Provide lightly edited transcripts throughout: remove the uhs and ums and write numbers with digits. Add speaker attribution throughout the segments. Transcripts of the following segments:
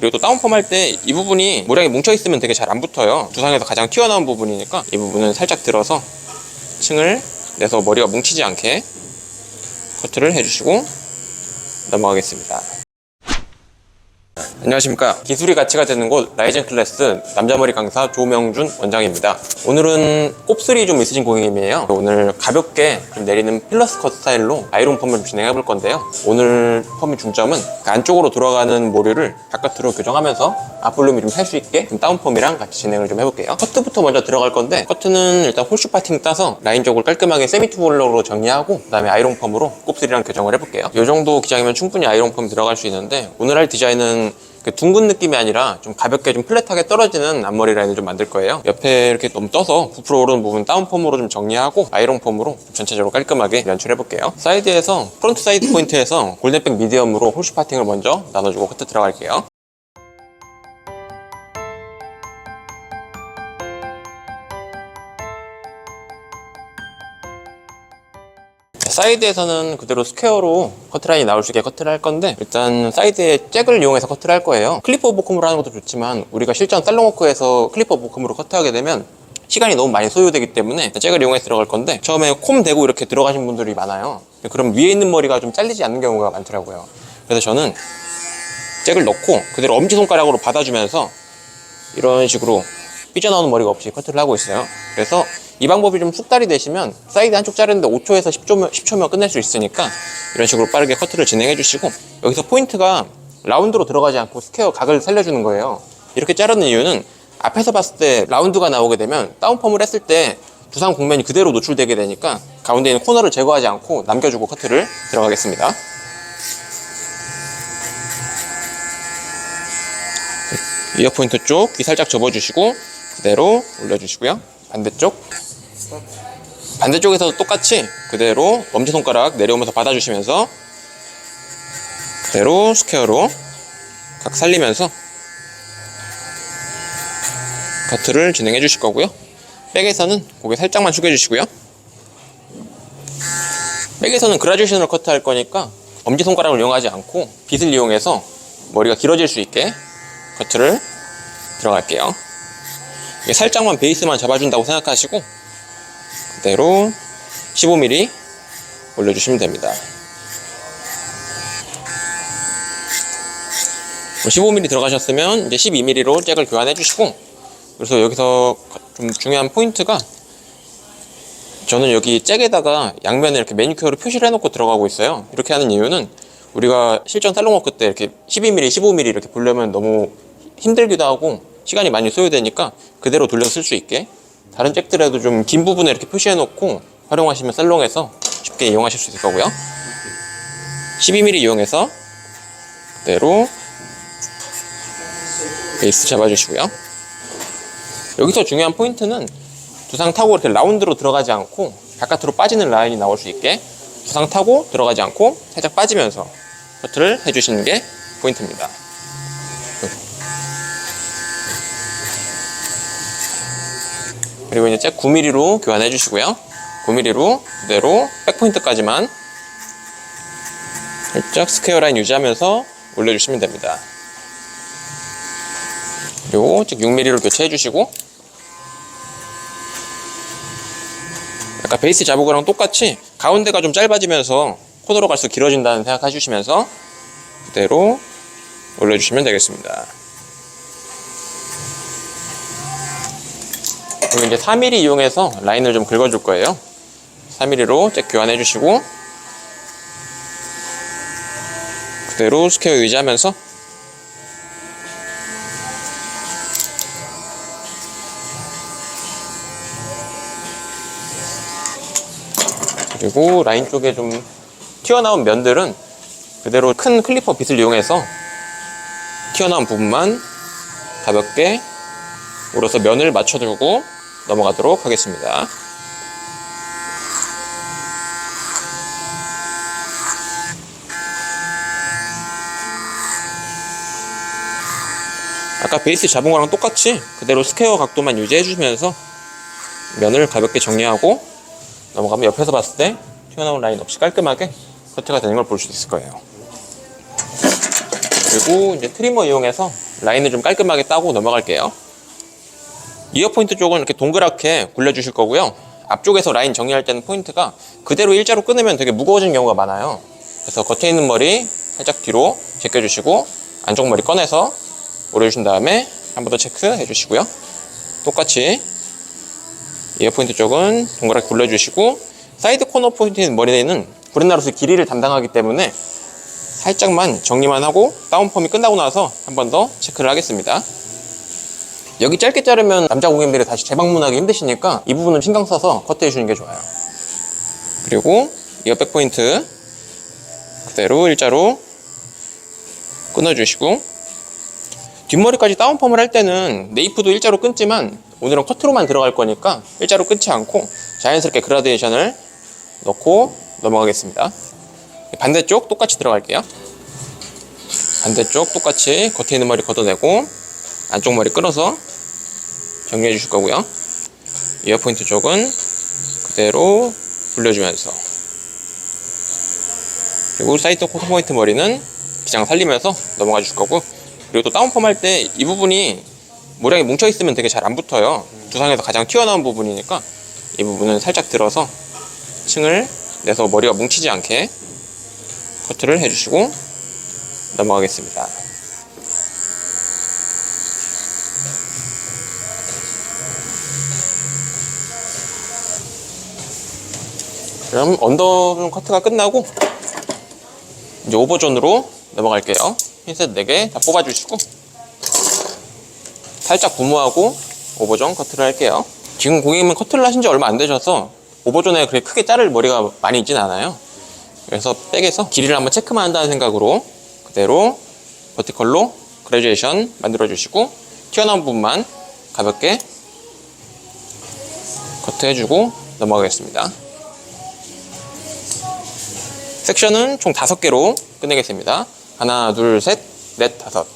Speaker 1: 그리고 또 다운펌 할 때 이 부분이 모량이 뭉쳐있으면 되게 잘 안 붙어요. 두상에서 가장 튀어나온 부분이니까 이 부분은 살짝 들어서 층을 내서 머리가 뭉치지 않게 커트를 해주시고 넘어가겠습니다. 안녕하십니까. 기술이 가치가 되는 곳 라이젠 클래스 남자머리 강사 조명준 원장입니다. 오늘은 곱슬이 좀 있으신 고객님이에요. 오늘 가볍게 좀 내리는 필러스 컷 스타일로 아이론 펌을 진행해 볼 건데요. 오늘 펌의 중점은 안쪽으로 돌아가는 모류를 바깥으로 교정하면서 앞볼륨이 좀 살 수 있게 좀 다운펌이랑 같이 진행을 좀 해볼게요. 커트부터 먼저 들어갈 건데, 커트는 일단 홀슈 파팅 따서 라인 쪽을 깔끔하게 세미 투블럭으로 정리하고 그 다음에 아이론 펌으로 곱슬이랑 교정을 해볼게요. 이 정도 기장이면 충분히 아이론 펌 들어갈 수 있는데, 오늘 할 디자인은 둥근 느낌이 아니라 좀 가볍게 좀 플랫하게 떨어지는 앞머리 라인을 좀 만들 거예요. 옆에 이렇게 너무 떠서 부풀어 오르는 부분 다운펌으로 좀 정리하고 아이론 펌으로 전체적으로 깔끔하게 연출해 볼게요. 사이드에서 프론트 사이드 포인트에서 골든백 미디엄으로 홀슈 파팅을 먼저 나눠주고 커트 들어갈게요. 사이드에서는 그대로 스퀘어로 커트라인이 나올 수 있게 커트를 할 건데, 일단 사이드에 잭을 이용해서 커트를 할 거예요. 클리퍼 보컴으로 하는 것도 좋지만 우리가 실전 살롱워크에서 클리퍼 보컴으로 커트하게 되면 시간이 너무 많이 소요되기 때문에 잭을 이용해서 들어갈 건데, 처음에 콤 대고 이렇게 들어가신 분들이 많아요. 그럼 위에 있는 머리가 좀 잘리지 않는 경우가 많더라고요. 그래서 저는 잭을 넣고 그대로 엄지손가락으로 받아주면서 이런 식으로 삐져나오는 머리가 없이 커트를 하고 있어요. 그래서 이 방법이 좀 숙달이 되시면 사이드 한쪽 자르는데 5초에서 10초면 끝낼 수 있으니까 이런 식으로 빠르게 커트를 진행해 주시고, 여기서 포인트가 라운드로 들어가지 않고 스퀘어 각을 살려주는 거예요. 이렇게 자르는 이유는 앞에서 봤을 때 라운드가 나오게 되면 다운펌을 했을 때 두상 곡면이 그대로 노출되게 되니까 가운데 있는 코너를 제거하지 않고 남겨주고 커트를 들어가겠습니다. 이어 포인트 쪽 귀 살짝 접어주시고 그대로 올려주시고요. 반대쪽에서도 똑같이 그대로 엄지손가락 내려오면서 받아주시면서 그대로 스퀘어로 각 살리면서 커트를 진행해 주실 거고요. 백에서는 고개 살짝만 숙여 주시고요. 백에서는 그라듀에이션으로 커트할 거니까 엄지손가락을 이용하지 않고 빗을 이용해서 머리가 길어질 수 있게 커트를 들어갈게요. 살짝만 베이스만 잡아준다고 생각하시고 그대로 15mm 올려주시면 됩니다. 15mm 들어가셨으면 이제 12mm로 잭을 교환해 주시고, 그래서 여기서 좀 중요한 포인트가, 저는 여기 잭에다가 양면에 이렇게 매니큐어로 표시를 해놓고 들어가고 있어요. 이렇게 하는 이유는 우리가 실전 살롱워크 때 이렇게 12mm, 15mm 이렇게 보려면 너무 힘들기도 하고 시간이 많이 소요되니까 그대로 돌려서 쓸 수 있게 다른 잭들에도 좀 긴 부분에 이렇게 표시해 놓고 활용하시면 살롱에서 쉽게 이용하실 수 있을 거고요. 12mm 이용해서 그대로 베이스 잡아주시고요. 여기서 중요한 포인트는 두상 타고 이렇게 라운드로 들어가지 않고 바깥으로 빠지는 라인이 나올 수 있게 두상 타고 들어가지 않고 살짝 빠지면서 커트를 해주시는 게 포인트입니다. 그리고 이제 잭 9mm로 교환해 주시고요. 9mm로 그대로 백포인트까지만 살짝 스퀘어 라인 유지하면서 올려주시면 됩니다. 그리고 잭 6mm로 교체해 주시고, 약간 베이스 잡은 거랑 똑같이 가운데가 좀 짧아지면서 코너로 갈수록 길어진다는 생각 해주시면서 그대로 올려주시면 되겠습니다. 그리고 이제 4mm 이용해서 라인을 좀 긁어줄 거예요. 4mm로 잭 교환해 주시고 그대로 스퀘어 유지하면서 그리고 라인 쪽에 좀 튀어나온 면들은 그대로 큰 클리퍼 빗을 이용해서 튀어나온 부분만 가볍게 오려서 면을 맞춰주고 넘어가도록 하겠습니다. 아까 베이스 잡은 거랑 똑같이 그대로 스퀘어 각도만 유지해주면서 면을 가볍게 정리하고 넘어가면 옆에서 봤을 때 튀어나온 라인 없이 깔끔하게 커트가 되는 걸 볼 수 있을 거예요. 그리고 이제 트리머 이용해서 라인을 좀 깔끔하게 따고 넘어갈게요. 이어 포인트 쪽은 이렇게 동그랗게 굴려주실 거고요. 앞쪽에서 라인 정리할 때는 포인트가 그대로 일자로 끊으면 되게 무거워지는 경우가 많아요. 그래서 겉에 있는 머리 살짝 뒤로 제껴주시고 안쪽 머리 꺼내서 오려주신 다음에 한 번 더 체크해 주시고요. 똑같이 이어 포인트 쪽은 동그랗게 굴려주시고 사이드 코너 포인트 머리는 브렛나루스 길이를 담당하기 때문에 살짝만 정리만 하고 다운펌이 끝나고 나서 한 번 더 체크를 하겠습니다. 여기 짧게 자르면 남자 고객님들이 다시 재방문하기 힘드시니까 이 부분은 신경 써서 커트해 주는 게 좋아요. 그리고 이어 백포인트 그대로 일자로 끊어주시고 뒷머리까지 다운펌을 할 때는 네이프도 일자로 끊지만 오늘은 커트로만 들어갈 거니까 일자로 끊지 않고 자연스럽게 그라데이션을 넣고 넘어가겠습니다. 반대쪽 똑같이 들어갈게요. 반대쪽 똑같이 겉에 있는 머리 걷어내고 안쪽 머리 끌어서 정리해 주실 거고요. 이어 포인트 쪽은 그대로 돌려주면서, 그리고 사이드 코너 포인트 머리는 기장 살리면서 넘어가 주실 거고, 그리고 또 다운펌 할 때 이 부분이 모량이 뭉쳐 있으면 되게 잘 안 붙어요. 두상에서 가장 튀어나온 부분이니까 이 부분은 살짝 들어서 층을 내서 머리가 뭉치지 않게 커트를 해주시고 넘어가겠습니다. 그럼 언더존 커트가 끝나고 이제 오버존으로 넘어갈게요. 핀셋 4개 다 뽑아주시고 살짝 부무하고 오버존 커트를 할게요. 지금 고객님은 커트를 하신 지 얼마 안 되셔서 오버존에 그렇게 크게 자를 머리가 많이 있진 않아요. 그래서 백에서 길이를 한번 체크만 한다는 생각으로 그대로 버티컬로 그라듀에이션 만들어 주시고 튀어나온 부분만 가볍게 커트해주고 넘어가겠습니다. 섹션은 총 5개로 끝내겠습니다. 하나, 둘, 셋, 넷, 다섯.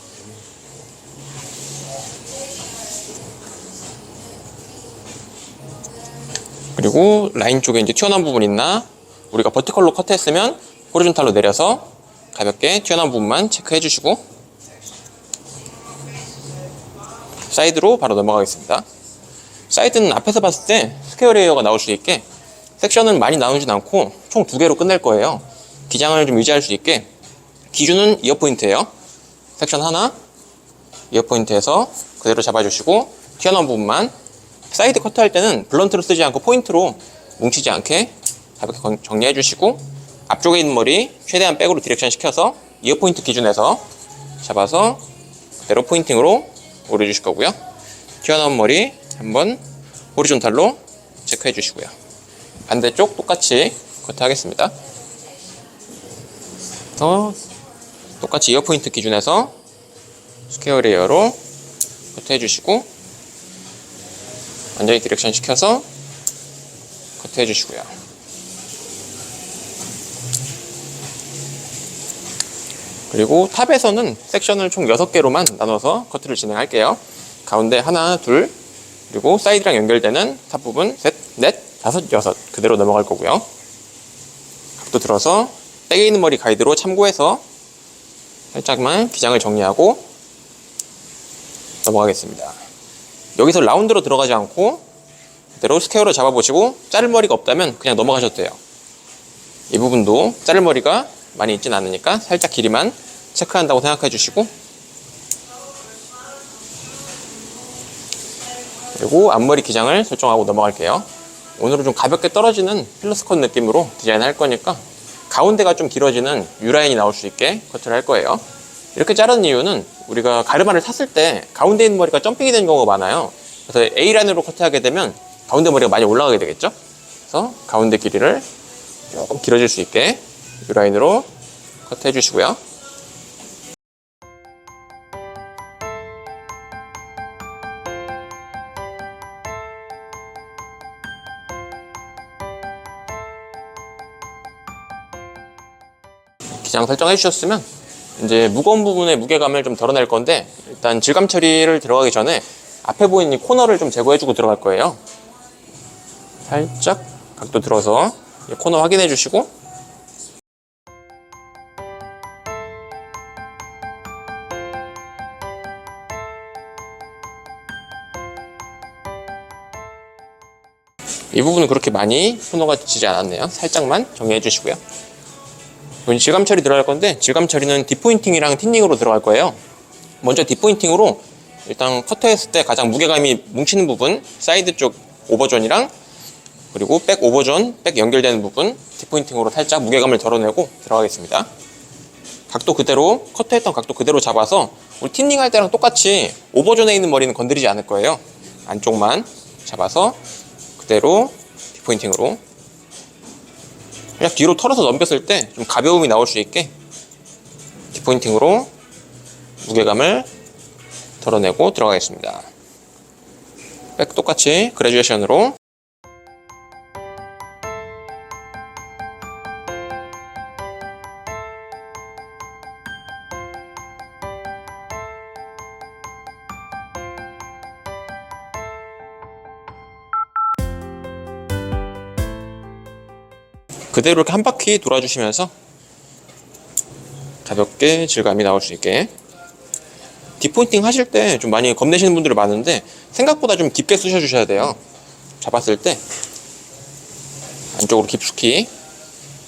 Speaker 1: 그리고 라인 쪽에 이제 튀어나온 부분 있나? 우리가 버티컬로 커트했으면 호리존탈로 내려서 가볍게 튀어나온 부분만 체크해 주시고 사이드로 바로 넘어가겠습니다. 사이드는 앞에서 봤을 때 스퀘어 레이어가 나올 수 있게 섹션은 많이 나누진 않고 총 2개로 끝낼 거예요. 기장을 좀 유지할 수 있게 기준은 이어 포인트예요. 섹션 하나 이어 포인트에서 그대로 잡아주시고 튀어나온 부분만, 사이드 커트 할 때는 블런트로 쓰지 않고 포인트로 뭉치지 않게 가볍게 정리해 주시고 앞쪽에 있는 머리 최대한 백으로 디렉션 시켜서 이어 포인트 기준에서 잡아서 그대로 포인팅으로 오려 주실 거고요. 튀어나온 머리 한번 호리존탈로 체크해 주시고요. 반대쪽 똑같이 커트 하겠습니다. 똑같이 이어 포인트 기준에서 스퀘어 레이어로 커트 해주시고 완전히 디렉션 시켜서 커트 해주시고요. 그리고 탑에서는 섹션을 총 6개로만 나눠서 커트를 진행할게요. 가운데 하나, 둘, 그리고 사이드랑 연결되는 탑 부분 셋, 넷, 다섯, 여섯 그대로 넘어갈 거고요. 각도 들어서 백에 있는 머리 가이드로 참고해서 살짝만 기장을 정리하고 넘어가겠습니다. 여기서 라운드로 들어가지 않고 그대로 스퀘어로 잡아보시고 자를 머리가 없다면 그냥 넘어가셔도 돼요. 이 부분도 자를 머리가 많이 있진 않으니까 살짝 길이만 체크한다고 생각해 주시고, 그리고 앞머리 기장을 설정하고 넘어갈게요. 오늘은 좀 가볍게 떨어지는 필러스 컷 느낌으로 디자인할 거니까 가운데가 좀 길어지는 U라인이 나올 수 있게 커트를 할 거예요. 이렇게 자르는 이유는 우리가 가르마를 탔을 때 가운데 있는 머리가 점핑이 되는 경우가 많아요. 그래서 A라인으로 커트하게 되면 가운데 머리가 많이 올라가게 되겠죠. 그래서 가운데 길이를 조금 길어질 수 있게 U라인으로 커트해 주시고요. 기장 설정해 주셨으면 이제 무거운 부분의 무게감을 좀 덜어낼 건데, 일단 질감 처리를 들어가기 전에 앞에 보이는 이 코너를 좀 제거해 주고 들어갈 거예요. 살짝 각도 들어서 이 코너 확인해 주시고 이 부분은 그렇게 많이 토너가 지지 않았네요. 살짝만 정리해 주시고요. 이건 질감 처리 들어갈 건데, 질감 처리는 딥포인팅이랑 틴닝으로 들어갈 거예요. 먼저 딥포인팅으로 일단 커트했을 때 가장 무게감이 뭉치는 부분, 사이드 쪽 오버존이랑 그리고 백 오버존, 백 연결되는 부분 딥포인팅으로 살짝 무게감을 덜어내고 들어가겠습니다. 각도 그대로, 커트했던 각도 그대로 잡아서 우리 틴닝 할 때랑 똑같이 오버존에 있는 머리는 건드리지 않을 거예요. 안쪽만 잡아서 그대로 딥포인팅으로 그냥 뒤로 털어서 넘겼을 때 좀 가벼움이 나올 수 있게 딥포인팅으로 무게감을 덜어내고 들어가겠습니다. 백 똑같이 그레듀에이션으로 그대로 이렇게 한 바퀴 돌아주시면서 가볍게 질감이 나올 수 있게. 딥포인팅 하실 때 좀 많이 겁내시는 분들이 많은데 생각보다 좀 깊게 쑤셔 주셔야 돼요. 잡았을 때 안쪽으로 깊숙이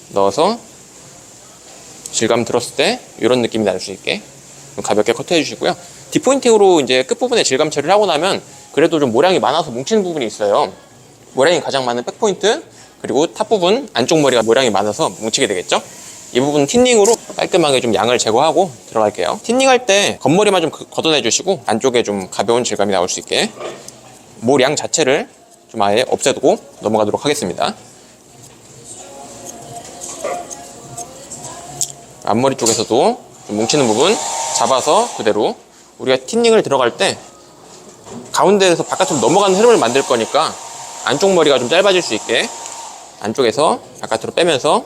Speaker 1: 넣어서 질감 들었을 때 이런 느낌이 날 수 있게 좀 가볍게 커트해 주시고요. 딥포인팅으로 이제 끝부분에 질감 처리를 하고 나면 그래도 좀 모량이 많아서 뭉치는 부분이 있어요. 모량이 가장 많은 백포인트, 그리고 탑 부분 안쪽 머리가 모량이 많아서 뭉치게 되겠죠. 이 부분 틴닝으로 깔끔하게 좀 양을 제거하고 들어갈게요. 틴닝 할 때 겉머리만 좀 걷어내 주시고 안쪽에 좀 가벼운 질감이 나올 수 있게 모량 자체를 좀 아예 없애두고 넘어가도록 하겠습니다. 앞머리 쪽에서도 좀 뭉치는 부분 잡아서 그대로 우리가 틴닝을 들어갈 때 가운데에서 바깥으로 넘어가는 흐름을 만들 거니까 안쪽 머리가 좀 짧아질 수 있게 안쪽에서 바깥으로 빼면서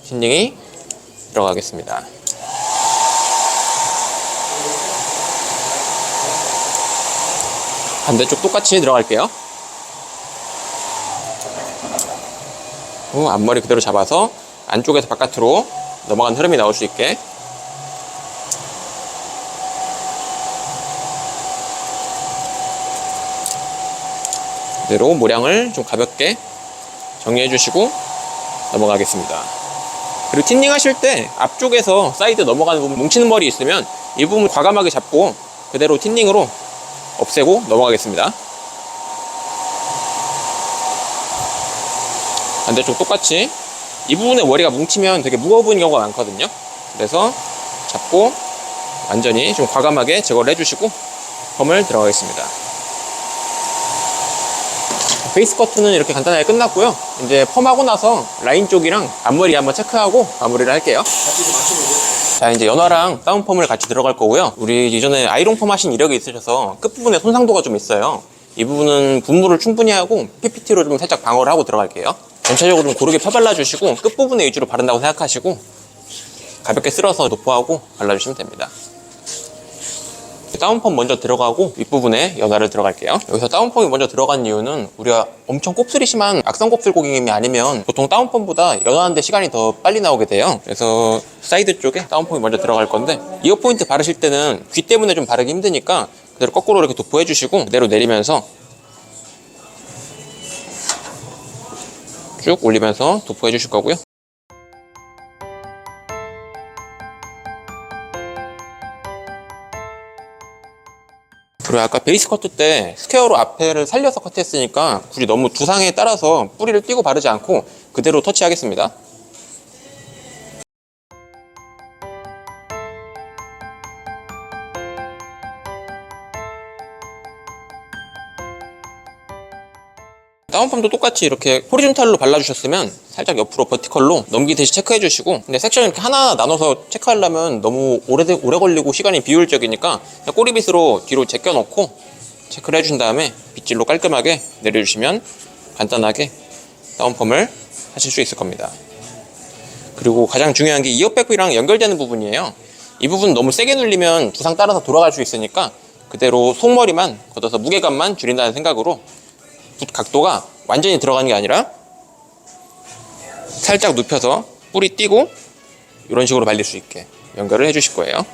Speaker 1: 틴닝이 들어가겠습니다. 반대쪽 똑같이 들어갈게요. 앞머리 그대로 잡아서 안쪽에서 바깥으로 넘어가는 흐름이 나올 수 있게 그대로 모량을 좀 가볍게 정리해 주시고 넘어가겠습니다. 그리고 틴닝 하실 때 앞쪽에서 사이드 넘어가는 부분 뭉치는 머리 있으면 이 부분 과감하게 잡고 그대로 틴닝으로 없애고 넘어가겠습니다. 반대쪽 똑같이 이 부분에 머리가 뭉치면 되게 무거워 보이는 경우가 많거든요. 그래서 잡고 완전히 좀 과감하게 제거를 해주시고 펌을 들어가겠습니다. 베이스 커트는 이렇게 간단하게 끝났고요. 이제 펌하고 나서 라인 쪽이랑 앞머리 한번 체크하고 마무리를 할게요. 자, 이제 연화랑 다운펌을 같이 들어갈 거고요. 우리 이전에 아이롱 펌 하신 이력이 있으셔서 끝부분에 손상도가 좀 있어요. 이 부분은 분무를 충분히 하고 PPT로 좀 살짝 방어를 하고 들어갈게요. 전체적으로 좀 고르게 펴발라 주시고 끝부분에 위주로 바른다고 생각하시고 가볍게 쓸어서 도포하고 발라주시면 됩니다. 다운펌 먼저 들어가고 윗부분에 연화를 들어갈게요. 여기서 다운펌이 먼저 들어간 이유는 우리가 엄청 곱슬이 심한 악성 곱슬 고객님이 아니면 보통 다운펌보다 연화하는데 시간이 더 빨리 나오게 돼요. 그래서 사이드 쪽에 다운펌이 먼저 들어갈 건데 이어 포인트 바르실 때는 귀 때문에 좀 바르기 힘드니까 그대로 거꾸로 이렇게 도포해 주시고 그대로 내리면서 쭉 올리면서 도포해 주실 거고요. 그리고 아까 베이스 커트 때 스퀘어로 앞에를 살려서 커트했으니까 굳이 너무 두상에 따라서 뿌리를 띄고 바르지 않고 그대로 터치하겠습니다. 다운펌도 똑같이 이렇게 호리존탈로 발라주셨으면 살짝 옆으로 버티컬로 넘기듯이 체크해주시고, 근데 섹션 이렇게 하나 나눠서 체크하려면 너무 오래 걸리고 시간이 비효율적이니까 그냥 꼬리빗으로 뒤로 제껴놓고 체크를 해준 다음에 빗질로 깔끔하게 내려주시면 간단하게 다운펌을 하실 수 있을 겁니다. 그리고 가장 중요한 게 이어백이랑 연결되는 부분이에요. 이 부분 너무 세게 눌리면 두상 따라서 돌아갈 수 있으니까 그대로 속머리만 걷어서 무게감만 줄인다는 생각으로 붓 각도가 완전히 들어가는 게 아니라 살짝 눕혀서 뿌리 띄고 이런 식으로 발릴 수 있게 연결을 해주실 거예요.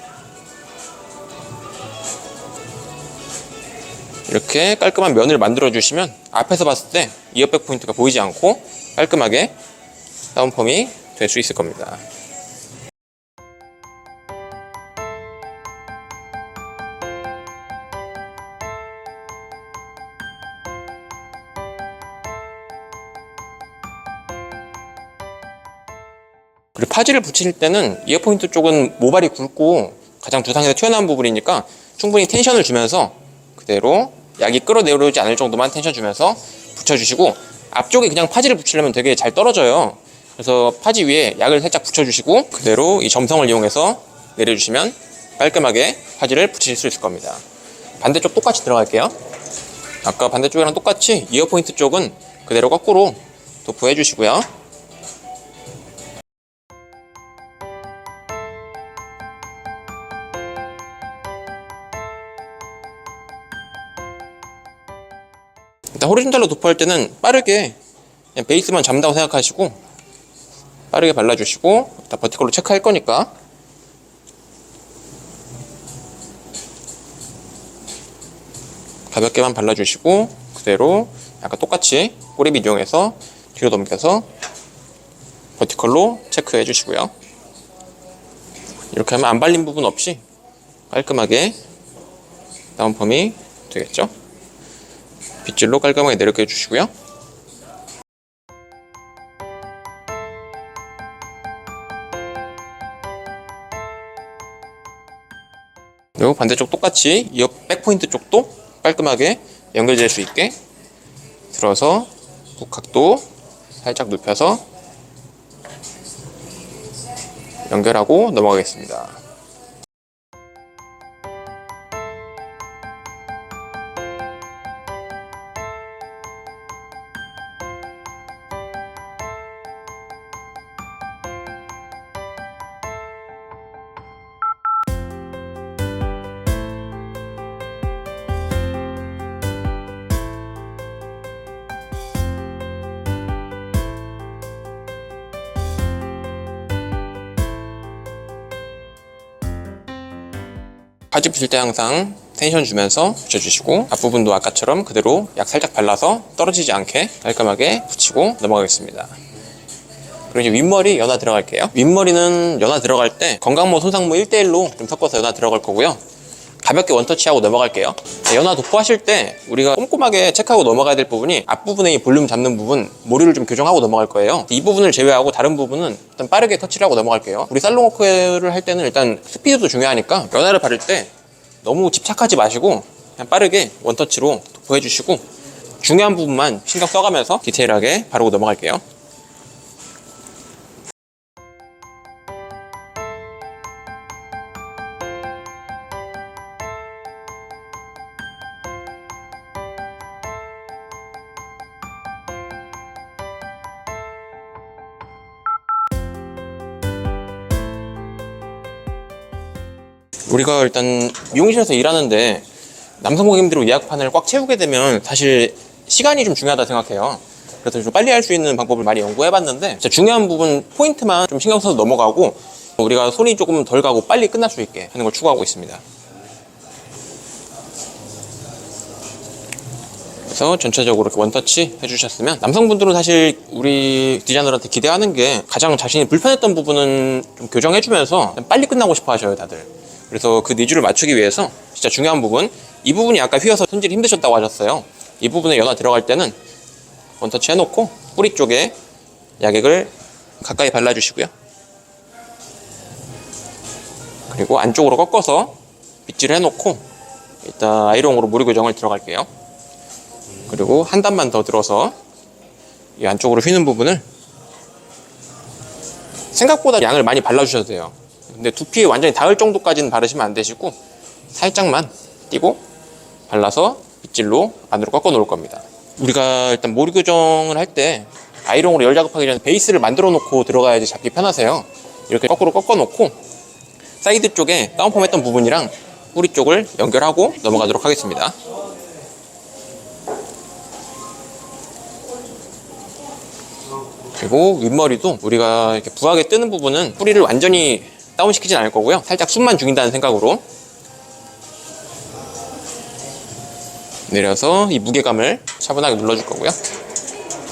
Speaker 1: 이렇게 깔끔한 면을 만들어 주시면 앞에서 봤을 때 이어백 포인트가 보이지 않고 깔끔하게 다운펌이 될 수 있을 겁니다. 그리고 파지를 붙일 때는 이어 포인트 쪽은 모발이 굵고 가장 두상에서 튀어나온 부분이니까 충분히 텐션을 주면서 그대로 약이 끌어내려오지 않을 정도만 텐션 주면서 붙여주시고, 앞쪽에 그냥 파지를 붙이려면 되게 잘 떨어져요. 그래서 파지 위에 약을 살짝 붙여주시고 그대로 이 점성을 이용해서 내려주시면 깔끔하게 파지를 붙이실 수 있을 겁니다. 반대쪽 똑같이 들어갈게요. 아까 반대쪽이랑 똑같이 이어 포인트 쪽은 그대로 거꾸로 도포해 주시고요. 일단 호리존탈로 도포할 때는 빠르게 그냥 베이스만 잡는다고 생각하시고 빠르게 발라주시고, 일단 버티컬로 체크할 거니까 가볍게만 발라주시고 그대로 약간 똑같이 꼬리빗 이용해서 뒤로 넘겨서 버티컬로 체크해 주시고요. 이렇게 하면 안 발린 부분 없이 깔끔하게 다운펌이 되겠죠. 빗질로 깔끔하게 내려껴 주시고요. 그리고 반대쪽 똑같이 이어 백포인트 쪽도 깔끔하게 연결될 수 있게 들어서 북각도 살짝 눕혀서 연결하고 넘어가겠습니다. 파지 붙일 때 항상 텐션 주면서 붙여주시고, 앞부분도 아까처럼 그대로 약 살짝 발라서 떨어지지 않게 깔끔하게 붙이고 넘어가겠습니다. 그리고 이제 윗머리 연화 들어갈게요. 윗머리는 연화 들어갈 때 건강모 손상모 1대1로 좀 섞어서 연화 들어갈 거고요. 가볍게 원터치하고 넘어갈게요. 연화 도포하실 때 우리가 꼼꼼하게 체크하고 넘어가야 될 부분이 앞부분에 이 볼륨 잡는 부분, 모류를 좀 교정하고 넘어갈 거예요. 이 부분을 제외하고 다른 부분은 일단 빠르게 터치를 하고 넘어갈게요. 우리 살롱워크를 할 때는 일단 스피드도 중요하니까 연화를 바를 때 너무 집착하지 마시고 그냥 빠르게 원터치로 도포해 주시고, 중요한 부분만 신경 써가면서 디테일하게 바르고 넘어갈게요. 우리가 일단 미용실에서 일하는데 남성 고객님들로 예약판을 꽉 채우게 되면 사실 시간이 좀 중요하다 생각해요. 그래서 좀 빨리 할 수 있는 방법을 많이 연구해봤는데, 진짜 중요한 부분 포인트만 좀 신경 써서 넘어가고 우리가 손이 조금 덜 가고 빨리 끝날 수 있게 하는 걸 추구하고 있습니다. 그래서 전체적으로 이렇게 원터치 해주셨으면, 남성분들은 사실 우리 디자이너한테 기대하는 게 가장 자신이 불편했던 부분은 좀 교정해주면서 빨리 끝나고 싶어 하셔요, 다들. 그래서 그 니즈를 맞추기 위해서 진짜 중요한 부분, 이 부분이 아까 휘어서 손질이 힘드셨다고 하셨어요. 이 부분에 연화 들어갈 때는 원터치 해놓고 뿌리 쪽에 약액을 가까이 발라주시고요. 그리고 안쪽으로 꺾어서 빗질을 해놓고 일단 아이롱으로 모류 교정을 들어갈게요. 그리고 한 단만 더 들어서 이 안쪽으로 휘는 부분을 생각보다 양을 많이 발라주셔도 돼요. 근데 두피에 완전히 닿을 정도까지는 바르시면 안 되시고 살짝만 띄고 발라서 빗질로 안으로 꺾어 놓을 겁니다. 우리가 일단 모류 교정을 할 때 아이롱으로 열 작업하기 전에 베이스를 만들어 놓고 들어가야지 잡기 편하세요. 이렇게 거꾸로 꺾어 놓고 사이드 쪽에 다운펌 했던 부분이랑 뿌리 쪽을 연결하고 넘어가도록 하겠습니다. 그리고 윗머리도 우리가 이렇게 부하게 뜨는 부분은 뿌리를 완전히 다운시키진 않을 거고요. 살짝 숨만 죽인다는 생각으로 내려서 이 무게감을 차분하게 눌러줄 거고요.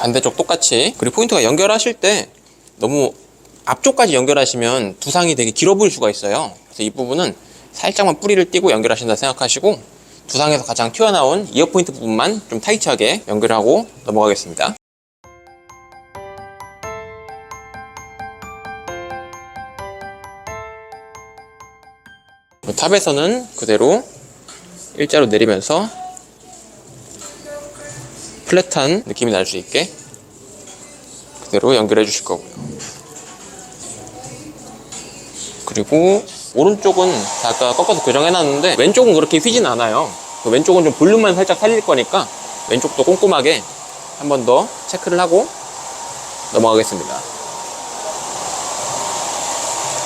Speaker 1: 반대쪽 똑같이. 그리고 포인트가 연결하실 때 너무 앞쪽까지 연결하시면 두상이 되게 길어 보일 수가 있어요. 그래서 이 부분은 살짝만 뿌리를 띄고 연결하신다 생각하시고 두상에서 가장 튀어나온 이어 포인트 부분만 좀 타이트하게 연결하고 넘어가겠습니다. 탑에서는 그대로 일자로 내리면서 플랫한 느낌이 날 수 있게 그대로 연결해 주실 거고요. 그리고 오른쪽은 아까 꺾어서 교정해 놨는데 왼쪽은 그렇게 휘진 않아요. 왼쪽은 좀 볼륨만 살짝 살릴 거니까 왼쪽도 꼼꼼하게 한 번 더 체크를 하고 넘어가겠습니다.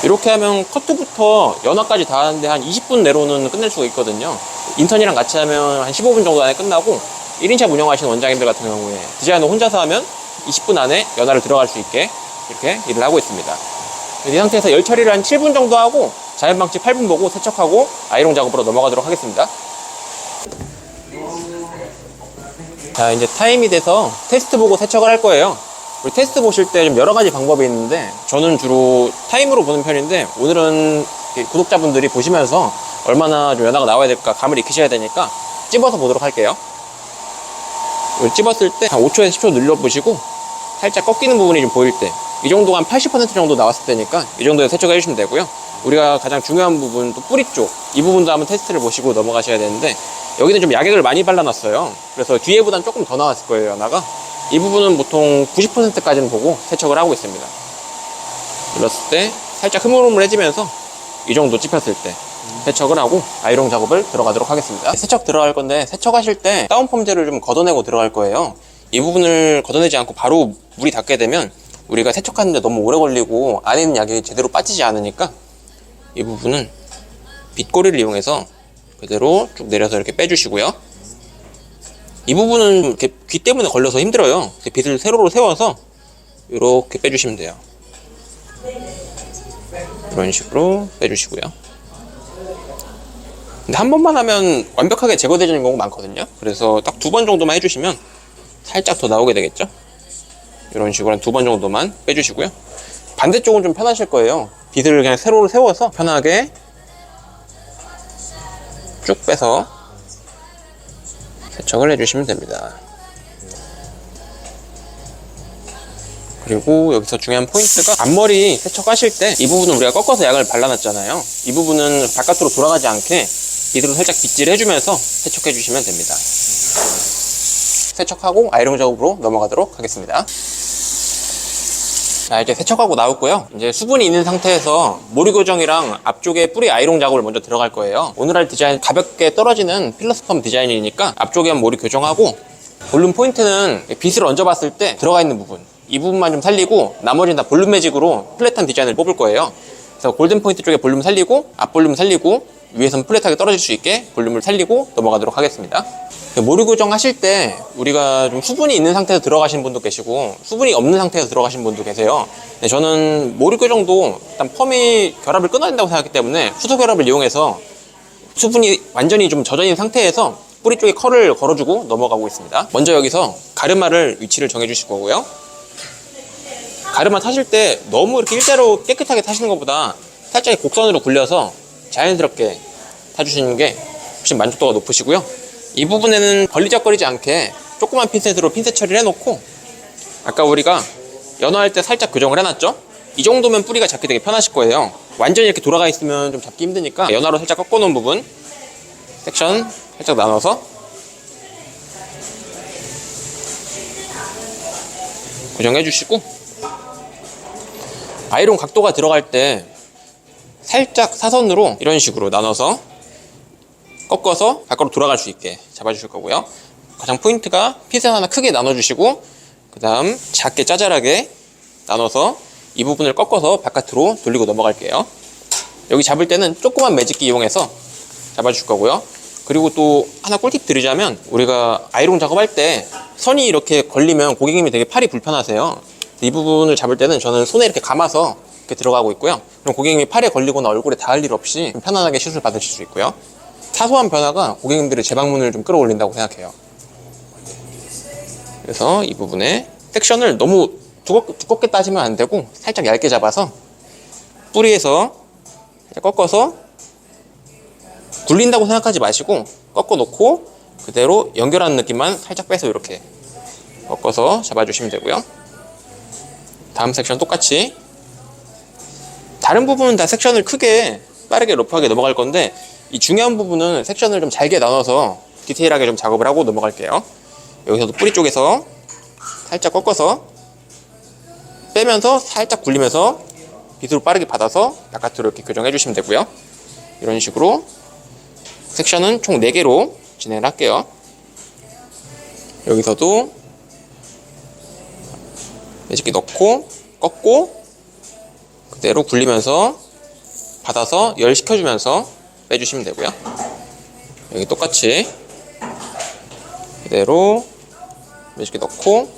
Speaker 1: 이렇게 하면 커트부터 연화까지 다 하는데 한 20분 내로는 끝낼 수가 있거든요. 인턴이랑 같이 하면 한 15분 정도 안에 끝나고 1인샵 운영하시는 원장님들 같은 경우에 디자이너 혼자서 하면 20분 안에 연화를 들어갈 수 있게 이렇게 일을 하고 있습니다. 이 상태에서 열 처리를 한 7분 정도 하고 자연방치 8분 보고 세척하고 아이롱 작업으로 넘어가도록 하겠습니다. 자, 이제 타임이 돼서 테스트 보고 세척을 할 거예요. 우리 테스트 보실 때 좀 여러 가지 방법이 있는데 저는 주로 타임으로 보는 편인데 오늘은 구독자분들이 보시면서 얼마나 좀 연화가 나와야 될까 감을 익히셔야 되니까 찝어서 보도록 할게요. 찝었을 때 한 5초에서 10초 눌러보시고 살짝 꺾이는 부분이 좀 보일 때 이 정도가 한 80% 정도 나왔을 때니까 이 정도에 세척을 해주시면 되고요. 우리가 가장 중요한 부분 또 뿌리 쪽 이 부분도 한번 테스트를 보시고 넘어가셔야 되는데 여기는 좀 약액을 많이 발라놨어요. 그래서 뒤에보단 조금 더 나왔을 거예요, 연화가. 이 부분은 보통 90%까지는 보고 세척을 하고 있습니다. 눌렀을 때 살짝 흐물흐물해지면서 이 정도 찝혔을 때 세척을 하고 아이롱 작업을 들어가도록 하겠습니다. 세척 들어갈 건데 세척하실 때 다운 폼젤을 좀 걷어내고 들어갈 거예요. 이 부분을 걷어내지 않고 바로 물이 닿게 되면 우리가 세척하는데 너무 오래 걸리고 안에 있는 약이 제대로 빠지지 않으니까 이 부분은 빗고리를 이용해서 그대로 쭉 내려서 이렇게 빼주시고요. 이 부분은 이렇게 귀 때문에 걸려서 힘들어요. 빗을 세로로 세워서 이렇게 빼주시면 돼요. 이런 식으로 빼주시고요. 근데 한 번만 하면 완벽하게 제거되는 경우가 많거든요. 그래서 딱 2번 정도만 해주시면 살짝 더 나오게 되겠죠. 이런 식으로 한 2번 정도만 빼주시고요. 반대쪽은 좀 편하실 거예요. 빗을 그냥 세로로 세워서 편하게 쭉 빼서 세척을 해주시면 됩니다. 그리고 여기서 중요한 포인트가 앞머리 세척하실 때 이 부분은 우리가 꺾어서 약을 발라놨잖아요. 이 부분은 바깥으로 돌아가지 않게 빗으로 살짝 빗질 해주면서 세척해 주시면 됩니다. 세척하고 아이롱 작업으로 넘어가도록 하겠습니다. 자, 이제 세척하고 나왔고요. 이제 수분이 있는 상태에서 모리 교정이랑 앞쪽에 뿌리 아이롱 작업을 먼저 들어갈 거예요. 오늘 할 디자인 가볍게 떨어지는 필러스펌 디자인이니까 앞쪽에 한 모리 교정하고 볼륨 포인트는 빗을 얹어봤을 때 들어가 있는 부분 이 부분만 좀 살리고 나머지는 다 볼륨 매직으로 플랫한 디자인을 뽑을 거예요. 그래서 골든 포인트 쪽에 볼륨 살리고 앞 볼륨 살리고 위에선 플랫하게 떨어질 수 있게 볼륨을 살리고 넘어가도록 하겠습니다. 모리 교정 하실 때 우리가 좀 수분이 있는 상태에서 들어가신 분도 계시고 수분이 없는 상태에서 들어가신 분도 계세요. 저는 모리 교정도 일단 펌이 결합을 끊어야 된다고 생각하기 때문에 수소 결합을 이용해서 수분이 완전히 좀 젖어 있는 상태에서 뿌리 쪽에 컬을 걸어주고 넘어가고 있습니다. 먼저 여기서 가르마를 위치를 정해 주실 거고요. 가르마 타실 때 너무 이렇게 일자로 깨끗하게 타시는 것보다 살짝 곡선으로 굴려서 자연스럽게 타주시는 게 훨씬 만족도가 높으시고요. 이 부분에는 걸리적거리지 않게 조그만 핀셋으로 핀셋 처리를 해놓고 아까 우리가 연화할 때 살짝 교정을 해놨죠? 이 정도면 뿌리가 잡기 되게 편하실 거예요. 완전히 이렇게 돌아가 있으면 좀 잡기 힘드니까 연화로 살짝 꺾어놓은 부분 섹션 살짝 나눠서 고정해 주시고 아이롱 각도가 들어갈 때 살짝 사선으로 이런 식으로 나눠서 꺾어서 밖으로 돌아갈 수 있게 잡아주실 거고요. 가장 포인트가 핀셋 하나 크게 나눠주시고 그 다음 작게 짜잘하게 나눠서 이 부분을 꺾어서 바깥으로 돌리고 넘어갈게요. 여기 잡을 때는 조그만 매직기 이용해서 잡아줄 거고요. 그리고 또 하나 꿀팁 드리자면 우리가 아이롱 작업할 때 선이 이렇게 걸리면 고객님이 되게 팔이 불편하세요. 이 부분을 잡을 때는 저는 손에 이렇게 감아서 이렇게 들어가고 있고요. 그럼 고객님이 팔에 걸리거나 얼굴에 닿을 일 없이 편안하게 시술 받으실 수 있고요. 사소한 변화가 고객님들의 재방문을 좀 끌어올린다고 생각해요. 그래서 이 부분에 섹션을 너무 두껍게 따지면 안 되고 살짝 얇게 잡아서 뿌리에서 꺾어서 굴린다고 생각하지 마시고 꺾어 놓고 그대로 연결하는 느낌만 살짝 빼서 이렇게 꺾어서 잡아주시면 되고요. 다음 섹션 똑같이 다른 부분은 다 섹션을 크게 빠르게 러프하게 넘어갈 건데 이 중요한 부분은 섹션을 좀 잘게 나눠서 디테일하게 좀 작업을 하고 넘어갈게요. 여기서도 뿌리 쪽에서 살짝 꺾어서 빼면서 살짝 굴리면서 빗으로 빠르게 받아서 바깥으로 이렇게 교정해 주시면 되고요. 이런 식으로 섹션은 총 4개로 진행을 할게요. 여기서도 매직기 넣고 꺾고 그대로 굴리면서 받아서 열 식혀주면서 빼주시면 되고요. 여기 똑같이 그대로 매직기 넣고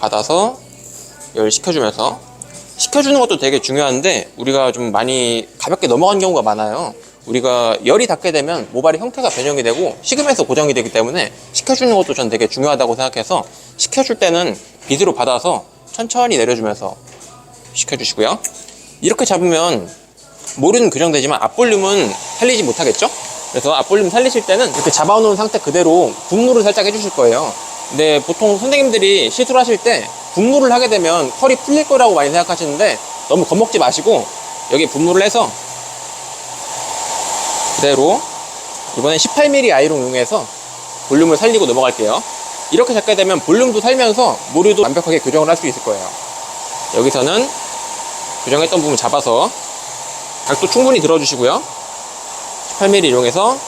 Speaker 1: 받아서 열 식혀주면서, 식혀주는 것도 되게 중요한데 우리가 좀 많이 가볍게 넘어간 경우가 많아요. 우리가 열이 닿게 되면 모발의 형태가 변형이 되고 식으면서 고정이 되기 때문에 식혀주는 것도 전 되게 중요하다고 생각해서 식혀줄 때는 빗으로 받아서 천천히 내려주면서 식혀주시고요. 이렇게 잡으면 모류는 교정되지만 앞볼륨은 살리지 못하겠죠? 그래서 앞볼륨 살리실 때는 이렇게 잡아놓은 상태 그대로 분무를 살짝 해주실 거예요. 근데 보통 선생님들이 시술 하실 때 분무를 하게 되면 컬이 풀릴 거라고 많이 생각하시는데 너무 겁먹지 마시고 여기 분무를 해서 그대로 이번엔 18mm 아이롱 이용해서 볼륨을 살리고 넘어갈게요. 이렇게 잡게 되면 볼륨도 살면서 모류도 완벽하게 교정을 할 수 있을 거예요. 여기서는 교정했던 부분 잡아서 각도 충분히 들어주시고요. 18mm 이용해서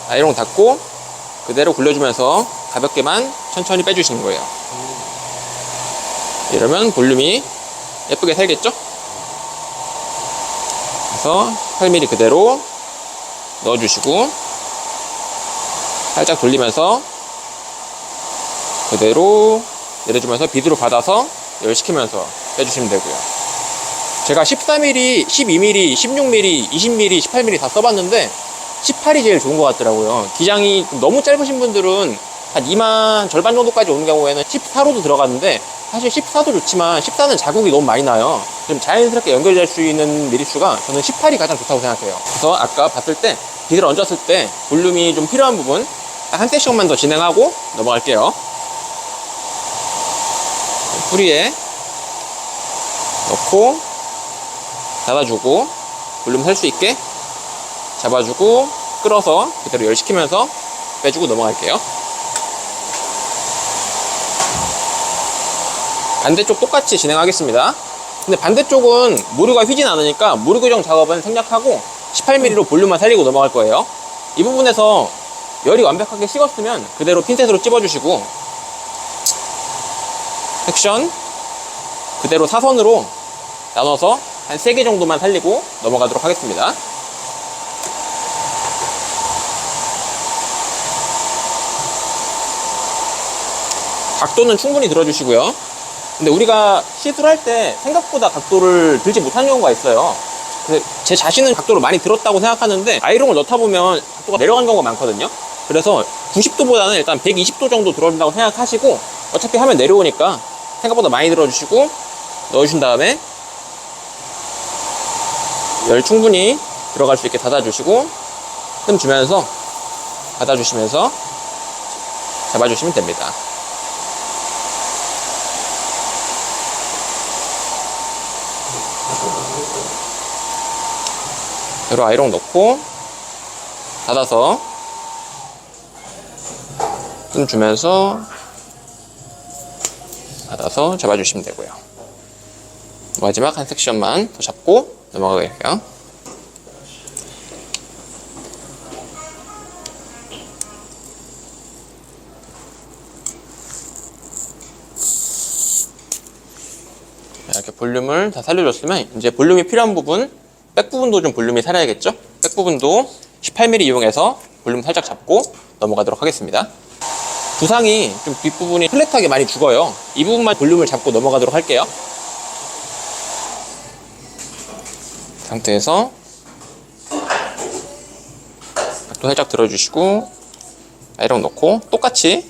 Speaker 1: 아이롱 닫고 그대로 굴려주면서 가볍게만 천천히 빼주시는 거예요. 이러면 볼륨이 예쁘게 살겠죠? 그래서 18mm 그대로 넣어주시고 살짝 돌리면서 그대로 내려주면서 빗으로 받아서 열시키면서 빼주시면 되고요. 제가 14mm, 12mm, 16mm, 20mm, 18mm 다 써봤는데 18이 제일 좋은 것 같더라고요. 기장이 너무 짧으신 분들은 한 2만 절반 정도까지 오는 경우에는 14로도 들어갔는데 사실 14도 좋지만 14는 자국이 너무 많이 나요. 좀 자연스럽게 연결될 수 있는 미리수가 저는 18이 가장 좋다고 생각해요. 그래서 아까 봤을 때 빗을 얹었을 때 볼륨이 좀 필요한 부분 딱 한 세션만 더 진행하고 넘어갈게요. 뿌리에 넣고 닫아주고 볼륨 살 수 있게 잡아주고 끌어서 그대로 열시키면서 빼주고 넘어갈게요. 반대쪽 똑같이 진행하겠습니다. 근데 반대쪽은 모류가 휘진 않으니까 모류 교정 작업은 생략하고 18mm로 볼륨만 살리고 넘어갈 거예요. 이 부분에서 열이 완벽하게 식었으면 그대로 핀셋으로 찝어주시고 섹션 그대로 사선으로 나눠서 한 3개 정도만 살리고 넘어가도록 하겠습니다. 각도는 충분히 들어주시고요. 근데 우리가 시술할 때 생각보다 각도를 들지 못하는 경우가 있어요. 제 자신은 각도를 많이 들었다고 생각하는데 아이롱을 넣다 보면 각도가 내려가는 경우가 많거든요. 그래서 90도보다는 일단 120도 정도 들어준다고 생각하시고 어차피 하면 내려오니까 생각보다 많이 들어주시고 넣어주신 다음에 열 충분히 들어갈 수 있게 닫아주시고 뜸 주면서 닫아주시면서 잡아주시면 됩니다. 여러 아이롱 넣고 닫아서 뜸 주면서 닫아서 잡아주시면 되고요. 마지막 한 섹션만 더 잡고 넘어가게요. 이렇게 볼륨을 다 살려줬으면 이제 볼륨이 필요한 부분 백 부분도 좀 볼륨이 살아야겠죠? 백 부분도 18mm 이용해서 볼륨 살짝 잡고 넘어가도록 하겠습니다. 부상이 좀 뒷부분이 플랫하게 많이 죽어요. 이 부분만 볼륨을 잡고 넘어가도록 할게요. 상태에서 각도 살짝 들어주시고 아이롱 넣고 똑같이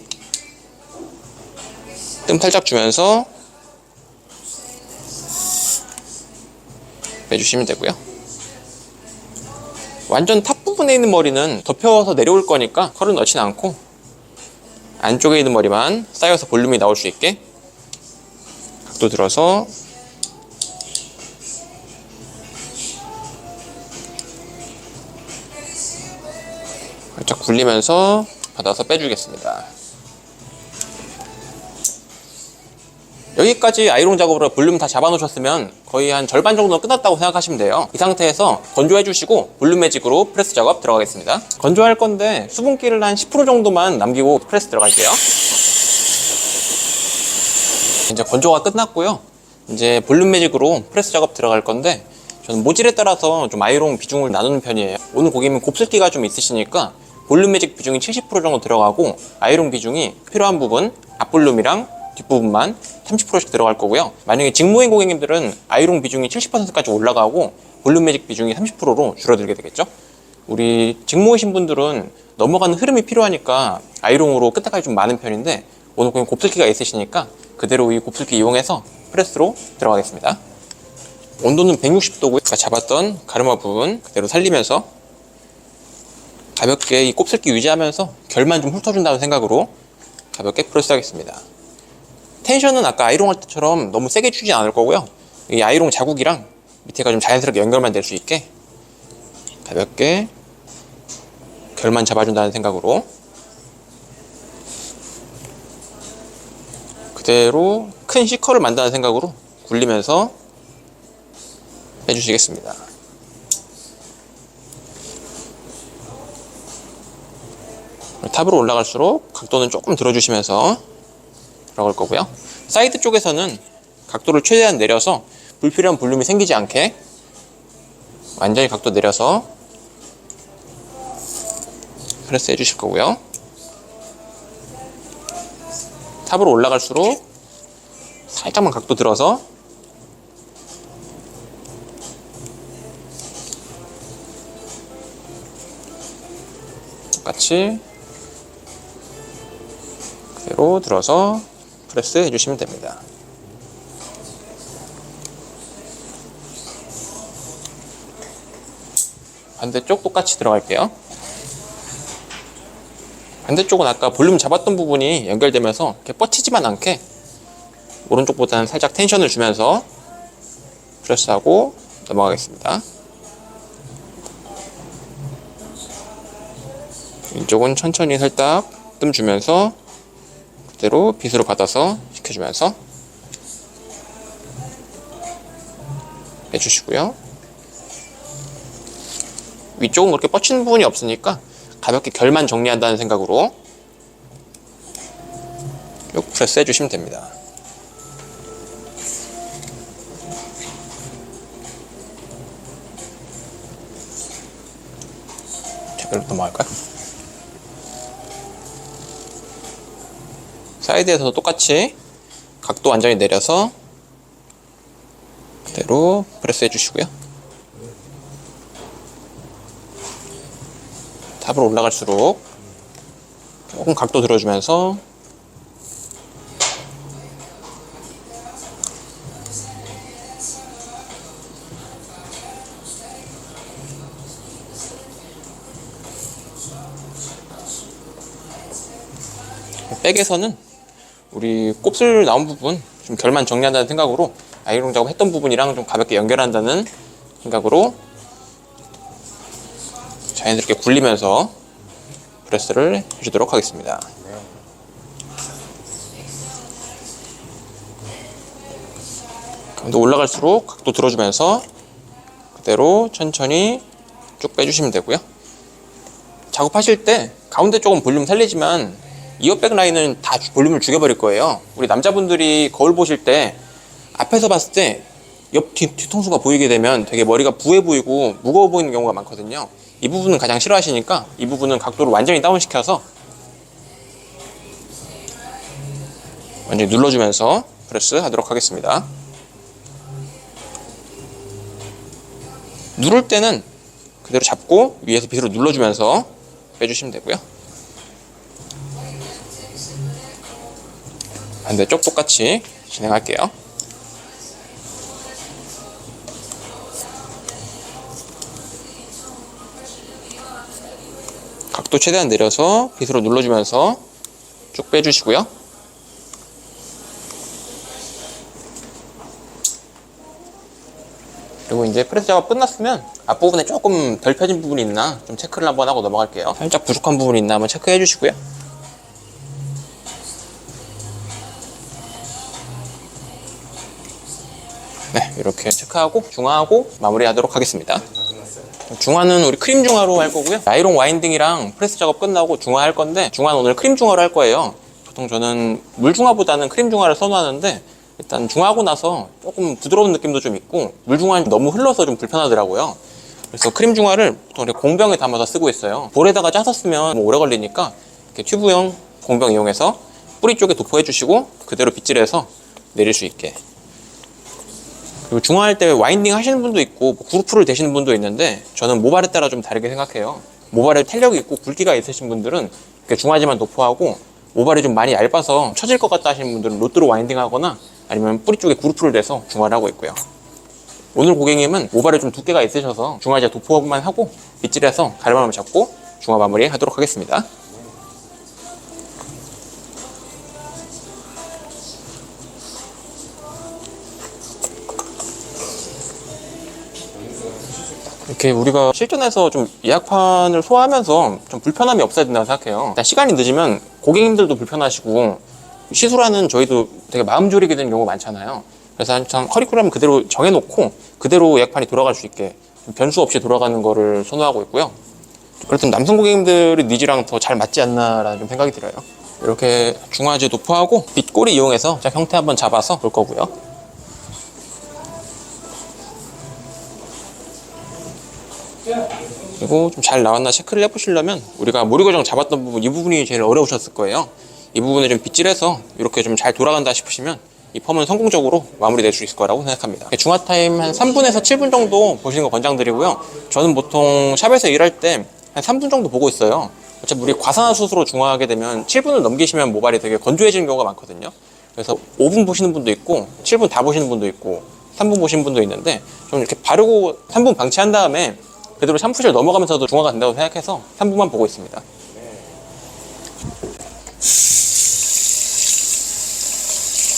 Speaker 1: 뜸 살짝 주면서 빼주시면 되고요. 완전 탑 부분에 있는 머리는 덮여서 내려올 거니까 컬을 넣지는 않고 안쪽에 있는 머리만 쌓여서 볼륨이 나올 수 있게 각도 들어서 살짝 굴리면서 받아서 빼주겠습니다. 여기까지 아이롱 작업으로 볼륨 다 잡아 놓으셨으면 거의 한 절반 정도 끝났다고 생각하시면 돼요. 이 상태에서 건조해 주시고 볼륨 매직으로 프레스 작업 들어가겠습니다. 건조할 건데 수분기를 한 10% 정도만 남기고 프레스 들어갈게요. 이제 건조가 끝났고요. 이제 볼륨 매직으로 프레스 작업 들어갈 건데 저는 모질에 따라서 좀 아이롱 비중을 나누는 편이에요. 오늘 고객님 곱슬기가 좀 있으시니까 볼륨 매직 비중이 70% 정도 들어가고 아이롱 비중이 필요한 부분 앞볼륨이랑 뒷부분만 30%씩 들어갈 거고요. 만약에 직무인 고객님들은 아이롱 비중이 70%까지 올라가고 볼륨 매직 비중이 30%로 줄어들게 되겠죠. 우리 직무이신 분들은 넘어가는 흐름이 필요하니까 아이롱으로 끝에까지 좀 많은 편인데 오늘 고객님 곱슬기가 있으시니까 그대로 이 곱슬기 이용해서 프레스로 들어가겠습니다. 온도는 160도고요. 아까 잡았던 가르마 부분 그대로 살리면서 가볍게 이 곱슬기 유지하면서 결만 좀 훑어준다는 생각으로 가볍게 프레스 하겠습니다. 텐션은 아까 아이롱 할 때처럼 너무 세게 주지 않을 거고요. 이 아이롱 자국이랑 밑에가 좀 자연스럽게 연결만 될 수 있게 가볍게 결만 잡아준다는 생각으로 그대로 큰 C컬을 만든다는 생각으로 굴리면서 빼주시겠습니다. 탑으로 올라갈수록 각도는 조금 들어주시면서 들어갈 거고요. 사이드 쪽에서는 각도를 최대한 내려서 불필요한 볼륨이 생기지 않게 완전히 각도 내려서 프레스 해주실 거고요. 탑으로 올라갈수록 살짝만 각도 들어서 똑같이 그대로 들어서 프레스 해주시면 됩니다. 반대쪽 똑같이 들어갈게요. 반대쪽은 아까 볼륨 잡았던 부분이 연결되면서 이렇게 뻗치지만 않게 오른쪽보다는 살짝 텐션을 주면서 프레스하고 넘어가겠습니다. 왼쪽은 천천히 살짝 뜸 주면서 그대로 빗으로 받아서 식혀주면서 빼주시고요. 위쪽은 그렇게 뻗치는 부분이 없으니까 가볍게 결만 정리한다는 생각으로 쭉 프레스 해주시면 됩니다. 제대로 넘어갈까요? 사이드에서도 똑같이 각도 완전히 내려서 그대로 프레스 해주시고요. 탑으로 올라갈수록 조금 각도 들어주면서 백에서는 우리 곱슬 나온 부분 좀 결만 정리한다는 생각으로 아이롱 작업 했던 부분이랑 좀 가볍게 연결한다는 생각으로 자연스럽게 굴리면서 프레스를 해주도록 하겠습니다. 강도 올라갈수록 각도 들어주면서 그대로 천천히 쭉 빼주시면 되고요. 작업하실 때 가운데 쪽은 볼륨 살리지만 이어백 라인은 다 볼륨을 죽여버릴 거예요. 우리 남자분들이 거울 보실 때 앞에서 봤을 때 옆 뒤통수가 보이게 되면 되게 머리가 부해 보이고 무거워 보이는 경우가 많거든요. 이 부분은 가장 싫어하시니까 이 부분은 각도를 완전히 다운시켜서 완전히 눌러주면서 프레스 하도록 하겠습니다. 누를 때는 그대로 잡고 위에서 빗으로 눌러주면서 빼주시면 되고요. 반대쪽 똑같이 진행할게요. 각도 최대한 내려서 빗으로 눌러주면서 쭉 빼주시고요. 그리고 이제 프레스 작업 끝났으면 앞부분에 조금 덜 펴진 부분이 있나 좀 체크를 한번 하고 넘어갈게요. 살짝 부족한 부분이 있나 한번 체크해 주시고요. 네, 이렇게 체크하고 중화하고 마무리하도록 하겠습니다. 중화는 우리 크림 중화로 할 거고요. 나이론 와인딩이랑 프레스 작업 끝나고 중화할 건데, 중화는 오늘 크림 중화로 할 거예요. 보통 저는 물 중화보다는 크림 중화를 선호하는데, 일단 중화하고 나서 조금 부드러운 느낌도 좀 있고 물 중화는 너무 흘러서 좀 불편하더라고요. 그래서 크림 중화를 보통 이렇게 공병에 담아서 쓰고 있어요. 볼에다가 짜서 쓰면 뭐 오래 걸리니까 이렇게 튜브형 공병 이용해서 뿌리 쪽에 도포해 주시고 그대로 빗질해서 내릴 수 있게. 그리고 중화할 때 와인딩 하시는 분도 있고 그루프를 대시는 분도 있는데, 저는 모발에 따라 좀 다르게 생각해요. 모발에 탄력이 있고 굵기가 있으신 분들은 이렇게 중화지만 도포하고, 모발이 좀 많이 얇아서 처질 것 같다 하시는 분들은 로또로 와인딩 하거나 아니면 뿌리 쪽에 그루프를 대서 중화를 하고 있고요. 오늘 고객님은 모발이 좀 두께가 있으셔서 중화제 도포만 하고 빗질해서 가르마를 잡고 중화 마무리 하도록 하겠습니다. 이렇게 우리가 실전에서 좀 예약판을 소화하면서 좀 불편함이 없어야 된다고 생각해요. 일단 시간이 늦으면 고객님들도 불편하시고 시술하는 저희도 되게 마음 졸이게 되는 경우가 많잖아요. 그래서 항상 커리큘럼 그대로 정해놓고 그대로 예약판이 돌아갈 수 있게 변수 없이 돌아가는 거를 선호하고 있고요. 그렇다면 남성 고객님들의 니즈랑 더 잘 맞지 않나라는 좀 생각이 들어요. 이렇게 중화제 도포하고 빗꼬리 이용해서 형태 한번 잡아서 볼 거고요. 그리고 좀 잘 나왔나 체크를 해보시려면 우리가 모리고정 잡았던 부분, 이 부분이 제일 어려우셨을 거예요. 이 부분을 좀 빗질해서 이렇게 좀 잘 돌아간다 싶으시면 이 펌은 성공적으로 마무리될 수 있을 거라고 생각합니다. 중화 타임 한 3분에서 7분 정도 보시는 거 권장드리고요. 저는 보통 샵에서 일할 때 한 3분 정도 보고 있어요. 어차피 우리 과산화수소로 중화하게 되면 7분을 넘기시면 모발이 되게 건조해지는 경우가 많거든요. 그래서 5분 보시는 분도 있고 7분 다 보시는 분도 있고 3분 보시는 분도 있는데, 좀 이렇게 바르고 3분 방치한 다음에 그대로 샴푸실 넘어가면서도 중화가 된다고 생각해서 3분만 보고 있습니다.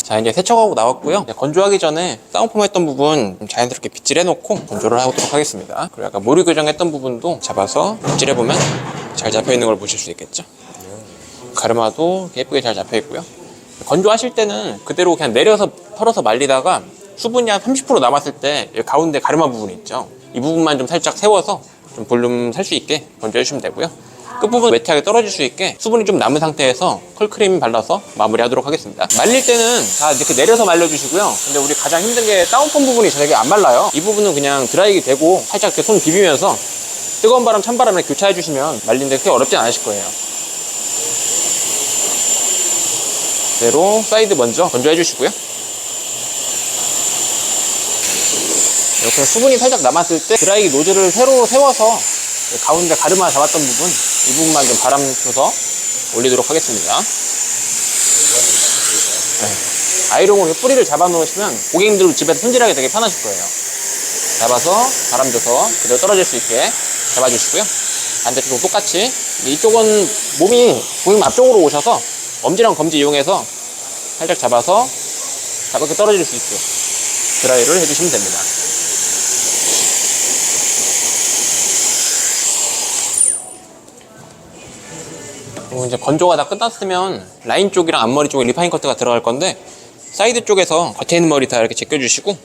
Speaker 1: 자, 이제 세척하고 나왔고요. 건조하기 전에 다운펌 했던 부분 자연스럽게 빗질해 놓고 건조를 하도록 하겠습니다. 그리고 아까 모리 교정했던 부분도 잡아서 빗질해 보면 잘 잡혀 있는 걸 보실 수 있겠죠. 가르마도 예쁘게 잘 잡혀 있고요. 건조하실 때는 그대로 그냥 내려서 털어서 말리다가 수분이 한 30% 남았을 때 가운데 가르마 부분이 있죠. 이 부분만 좀 살짝 세워서 좀 볼륨 살 수 있게 건조해 주시면 되고요. 끝부분 웨트하게 떨어질 수 있게 수분이 좀 남은 상태에서 컬크림 발라서 마무리하도록 하겠습니다. 말릴 때는 다 이렇게 내려서 말려주시고요. 근데 우리 가장 힘든 게 다운펌 부분이 되게 안 말라요. 이 부분은 그냥 드라이기 되고 살짝 이렇게 손 비비면서 뜨거운 바람, 찬바람에 교차해 주시면 말리는데 크게 어렵진 않으실 거예요. 그대로 사이드 먼저 건조해 주시고요. 이렇게 수분이 살짝 남았을 때 드라이기 노즐을 새로 세워서 가운데 가르마 잡았던 부분, 이 부분만 좀 바람 줘서 올리도록 하겠습니다. 네. 아이롱으로 뿌리를 잡아 놓으시면 고객님들 집에서 손질하기 되게 편하실 거예요. 잡아서 바람 줘서 그대로 떨어질 수 있게 잡아주시고요. 반대쪽도 똑같이. 이쪽은 몸이 고객님 앞쪽으로 오셔서 엄지랑 검지 이용해서 살짝 잡아서 가볍게 떨어질 수 있게 드라이를 해주시면 됩니다. 그리고 이제 건조가 다 끝났으면 라인 쪽이랑 앞머리 쪽에 리파인 커트가 들어갈 건데, 사이드 쪽에서 겉에 있는 머리 다 이렇게 제껴주시고,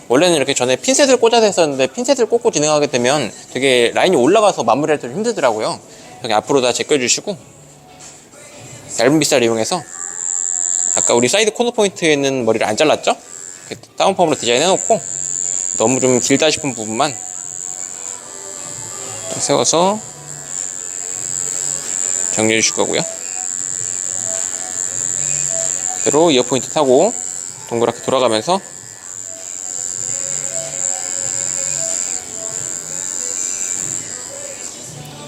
Speaker 1: 원래는 이렇게 전에 핀셋을 꽂아서 했었는데 핀셋을 꽂고 진행하게 되면 되게 라인이 올라가서 마무리할 때 좀 힘들더라고요. 여기 앞으로 다 제껴주시고, 얇은 빗살 이용해서 아까 우리 사이드 코너 포인트에 있는 머리를 안 잘랐죠? 다운펌으로 디자인 해놓고 너무 좀 길다 싶은 부분만 세워서 정리해 주실 거고요. 그대로 이어 포인트 타고 동그랗게 돌아가면서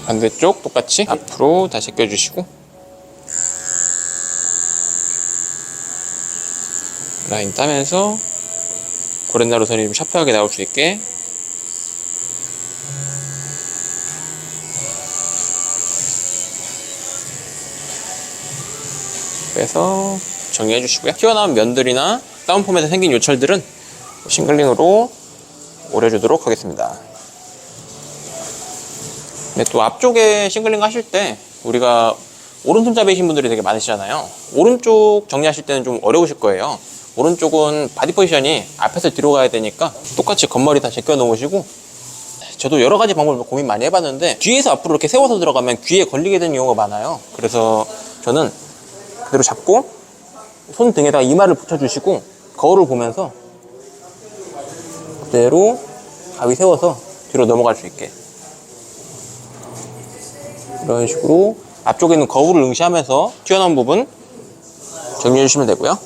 Speaker 1: 반대쪽 똑같이 앞으로 다 제껴주시고, 라인 따면서 고렛나루 선이 좀 샤프하게 나올 수 있게 빼서 정리해 주시고요. 튀어나온 면들이나 다운폼에서 생긴 요철들은 싱글링으로 오려주도록 하겠습니다. 근데 또 앞쪽에 싱글링 하실 때 우리가 오른손잡이신 분들이 되게 많으시잖아요. 오른쪽 정리하실 때는 좀 어려우실 거예요. 오른쪽은 바디 포지션이 앞에서 뒤로 가야 되니까 똑같이 겉머리 다 제껴 놓으시고, 저도 여러 가지 방법을 고민 많이 해봤는데 뒤에서 앞으로 이렇게 세워서 들어가면 귀에 걸리게 되는 경우가 많아요. 그래서 저는 그대로 잡고 손 등에다가 이마를 붙여주시고 거울을 보면서 그대로 가위 세워서 뒤로 넘어갈 수 있게, 이런 식으로 앞쪽에 있는 거울을 응시하면서 튀어나온 부분 정리해 주시면 되고요.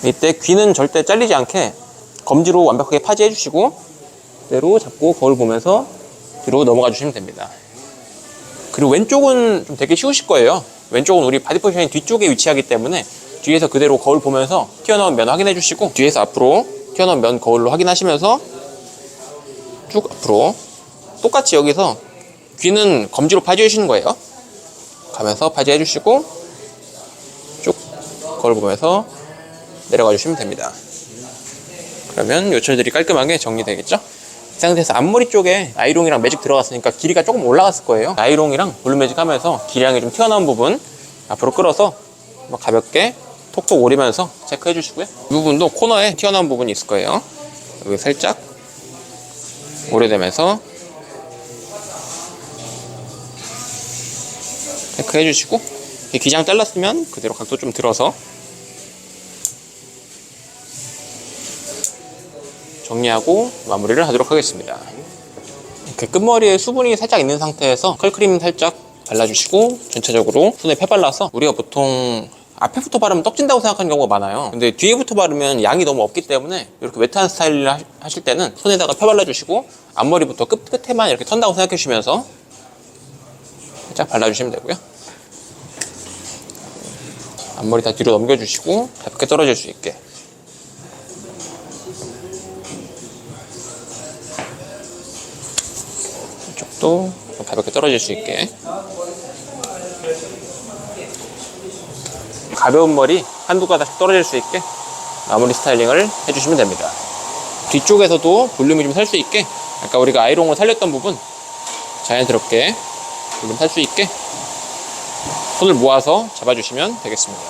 Speaker 1: 이때 귀는 절대 잘리지 않게 검지로 완벽하게 파지해 주시고 그대로 잡고 거울 보면서 뒤로 넘어가 주시면 됩니다. 그리고 왼쪽은 좀 되게 쉬우실 거예요. 왼쪽은 우리 바디 포지션이 뒤쪽에 위치하기 때문에 뒤에서 그대로 거울 보면서 튀어나온 면 확인해 주시고, 뒤에서 앞으로 튀어나온 면 거울로 확인하시면서 쭉 앞으로 똑같이 여기서 귀는 검지로 파지해 주시는 거예요. 가면서 파지해 주시고 쭉 거울 보면서 내려가 주시면 됩니다. 그러면 요철들이 깔끔하게 정리되겠죠? 이 상태에서 앞머리 쪽에 아이롱이랑 매직 들어갔으니까 길이가 조금 올라갔을 거예요. 아이롱이랑 블루 매직 하면서 길이랑이 좀 튀어나온 부분 앞으로 끌어서 가볍게 톡톡 오리면서 체크해 주시고요. 이 부분도 코너에 튀어나온 부분이 있을 거예요. 여기 살짝 오래되면서 체크해 주시고, 기장 잘랐으면 그대로 각도 좀 들어서 정리하고 마무리를 하도록 하겠습니다. 이렇게 끝머리에 수분이 살짝 있는 상태에서 컬크림 살짝 발라주시고 전체적으로 손에 펴발라서, 우리가 보통 앞에부터 바르면 떡진다고 생각하는 경우가 많아요. 근데 뒤에부터 바르면 양이 너무 없기 때문에 이렇게 웨트한 스타일을 하실 때는 손에다가 펴발라주시고 앞머리부터 끝에만 이렇게 턴다고 생각해 주시면서 살짝 발라주시면 되고요. 앞머리 다 뒤로 넘겨주시고 가볍게 떨어질 수 있게, 이쪽도 가볍게 떨어질 수 있게, 가벼운 머리 한두 가닥 떨어질 수 있게 마무리 스타일링을 해주시면 됩니다. 뒤쪽에서도 볼륨이 좀 살 수 있게, 아까 우리가 아이롱을 살렸던 부분 자연스럽게 볼륨 살 수 있게 손을 모아서 잡아주시면 되겠습니다.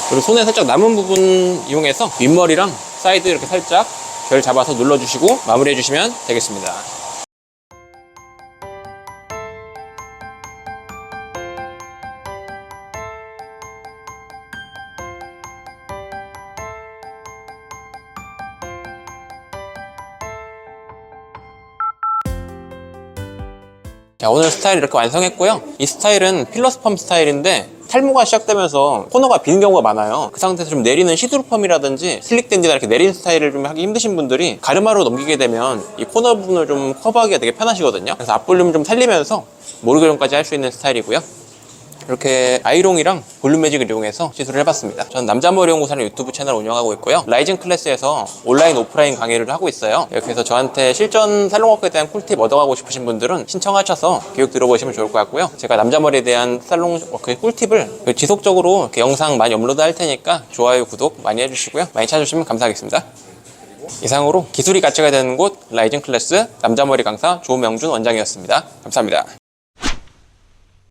Speaker 1: 그리고 손에 살짝 남은 부분 이용해서 윗머리랑 사이드 이렇게 살짝 결 잡아서 눌러주시고 마무리 해주시면 되겠습니다. 자, 오늘 스타일 이렇게 완성했고요. 이 스타일은 필러스 펌 스타일인데 탈모가 시작되면서 코너가 빈 경우가 많아요. 그 상태에서 좀 내리는 시드루 펌이라든지 슬릭 댄디나 이렇게 내리는 스타일을 좀 하기 힘드신 분들이 가르마로 넘기게 되면 이 코너 부분을 좀 커버하기가 되게 편하시거든요. 그래서 앞볼륨 좀 살리면서 모르게름까지 할 수 있는 스타일이고요. 이렇게 아이롱이랑 볼륨 매직을 이용해서 시술을 해봤습니다. 저는 남자머리연구소라는 유튜브 채널을 운영하고 있고요. 라이징 클래스에서 온라인 오프라인 강의를 하고 있어요. 이렇게 해서 저한테 실전 살롱워크에 대한 꿀팁 얻어가고 싶으신 분들은 신청하셔서 교육 들어보시면 좋을 것 같고요. 제가 남자머리에 대한 살롱워크의 꿀팁을 지속적으로 이렇게 영상 많이 업로드 할 테니까 좋아요, 구독 많이 해주시고요. 많이 찾아주시면 감사하겠습니다. 이상으로 기술이 같이 가야 되는 곳 라이징 클래스 남자머리 강사 조명준 원장이었습니다. 감사합니다.